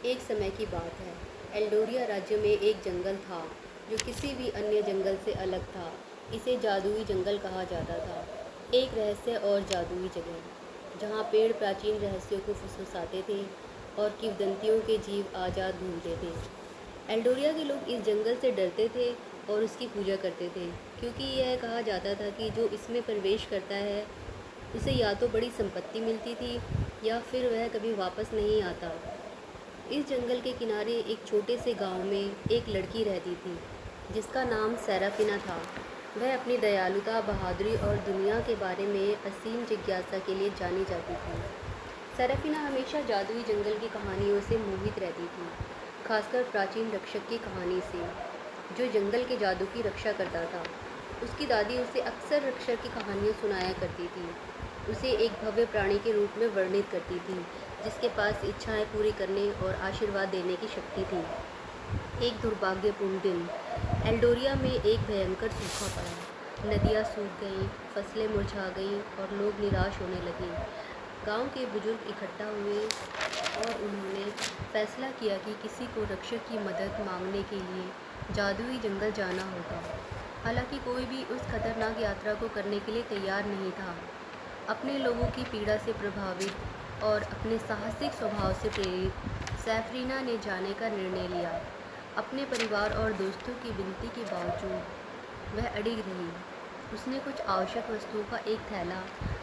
एक समय की बात है। एल्डोरिया राज्य में एक जंगल था जो किसी भी अन्य जंगल से अलग था। इसे जादुई जंगल कहा जाता था। एक रहस्य और जादुई जगह जहाँ पेड़ प्राचीन रहस्यों को फुसफुसाते थे और किंवदंतियों के जीव आज़ाद घूमते थे। एल्डोरिया के लोग इस जंगल से डरते थे और उसकी पूजा करते थे, क्योंकि यह कहा जाता था कि जो इसमें प्रवेश करता है उसे या तो बड़ी संपत्ति मिलती थी या फिर वह कभी वापस नहीं आता। इस जंगल के किनारे एक छोटे से गांव में एक लड़की रहती थी जिसका नाम सेराफिना था। वह अपनी दयालुता, बहादुरी और दुनिया के बारे में असीम जिज्ञासा के लिए जानी जाती थी। सेराफिना हमेशा जादुई जंगल की कहानियों से मोहित रहती थी, खासकर प्राचीन रक्षक की कहानी से, जो जंगल के जादू की रक्षा करता था। उसकी दादी उसे अक्सर रक्षक की कहानियाँ सुनाया करती थी। उसे एक भव्य प्राणी के रूप में वर्णित करती थी जिसके पास इच्छाएं पूरी करने और आशीर्वाद देने की शक्ति थी। एक दुर्भाग्यपूर्ण दिन एल्डोरिया में एक भयंकर सूखा पड़ा। नदियाँ सूख गईं, फसलें मुरझा गईं और लोग निराश होने लगे। गांव के बुजुर्ग इकट्ठा हुए और उन्होंने फैसला किया कि किसी को रक्षक की मदद मांगने के लिए जादुई जंगल जाना होगा। हालांकि कोई भी उस खतरनाक यात्रा को करने के लिए तैयार नहीं था। अपने लोगों की पीड़ा से प्रभावित और अपने साहसिक स्वभाव से प्रेरित सैफरीना ने जाने का निर्णय लिया। अपने परिवार और दोस्तों की विनती के बावजूद वह अड़िग रही। उसने कुछ आवश्यक वस्तुओं का एक थैला,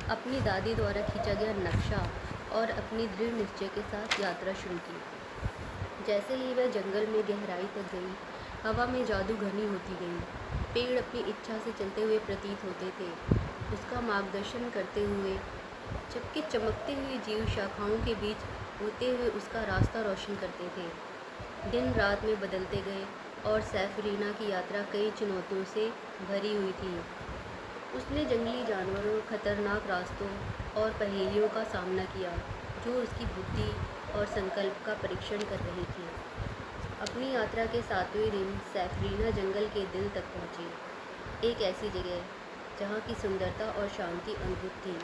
अपनी दादी द्वारा खींचा गया नक्शा और अपनी दृढ़ निश्चय के साथ यात्रा शुरू की। जैसे ही वह जंगल में गहराई तक गई, हवा में जादू घनी होती गई। पेड़ अपनी इच्छा से चलते हुए प्रतीत होते थे, उसका मार्गदर्शन करते हुए, जबकि चमकते हुए जीव शाखाओं के बीच होते हुए उसका रास्ता रोशन करते थे। दिन रात में बदलते गए और सैफरीना की यात्रा कई चुनौतियों से भरी हुई थी। उसने जंगली जानवरों, खतरनाक रास्तों और पहेलियों का सामना किया जो उसकी बुद्धि और संकल्प का परीक्षण कर रही थी। अपनी यात्रा के 7वें दिन सैफरीना जंगल के दिल तक पहुंची, एक ऐसी जगह जहां की सुंदरता और शांति अद्भुत थी।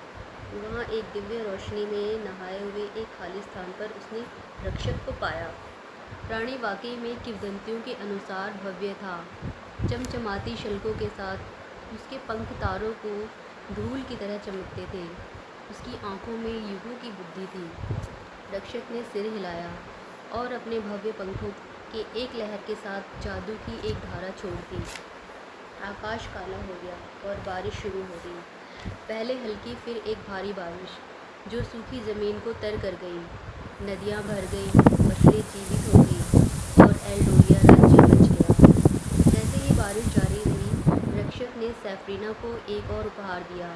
वहां एक दिव्य रोशनी में नहाए हुए एक खाली स्थान पर उसने रक्षक को पाया। प्राणी वाकई में किंवदंतियों के अनुसार भव्य था। चमचमाती शल्कों के साथ उसके पंख तारों को धूल की तरह चमकते थे। उसकी आंखों में युगों की बुद्धि थी। रक्षक ने सिर हिलाया और अपने भव्य पंखों के एक लहर के साथ जादू की एक धारा छोड़ दी। आकाश काला हो गया और बारिश शुरू हो गई। पहले हल्की, फिर एक भारी बारिश जो सूखी ज़मीन को तर कर गई। नदियाँ भर गईं, फसलें जीवित हो गईं और एल्डोरिया राज्य बच गया। जैसे ही बारिश जारी रही, रक्षक ने सैफरीना को एक और उपहार दिया,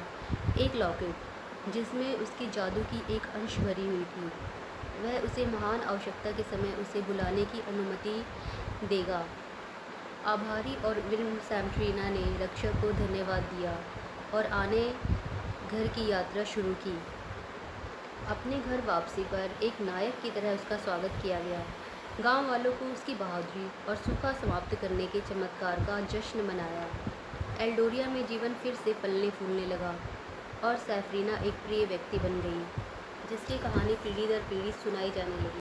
एक लॉकेट जिसमें उसकी जादू की एक अंश भरी हुई थी। वह उसे महान आवश्यकता के समय उसे बुलाने की अनुमति देगा। आभारी और विनम्र सैफरीना ने रक्षक को धन्यवाद दिया और आने घर की यात्रा शुरू की। अपने घर वापसी पर एक नायक की तरह उसका स्वागत किया गया। गांव वालों को उसकी बहादुरी और सूखा समाप्त करने के चमत्कार का जश्न मनाया। एल्डोरिया में जीवन फिर से फलने फूलने लगा और सैफरीना एक प्रिय व्यक्ति बन गई, जिसकी कहानी पीढ़ी दर पीढ़ी सुनाई जाने लगी।